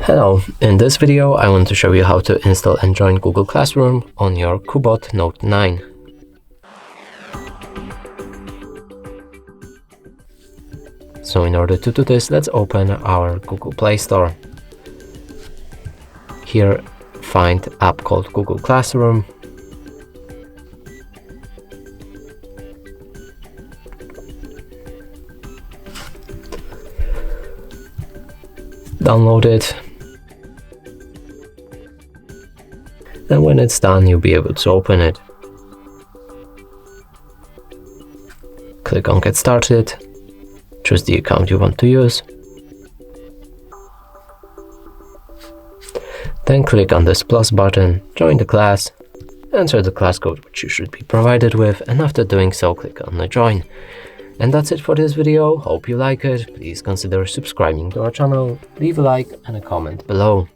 Hello, in this video I want to show you how to install and join Google Classroom on your CUBOT Note 9. So in order to do this, let's open our Google Play Store. Here find app called Google Classroom. Download it. Then when it's done, you'll be able to open it. Click on Get Started. Choose the account you want to use. Then click on this plus button, join the class, enter the class code which you should be provided with, and after doing so, click on the join. And that's it for this video. Hope you like it. Please consider subscribing to our channel, leave a like and a comment below.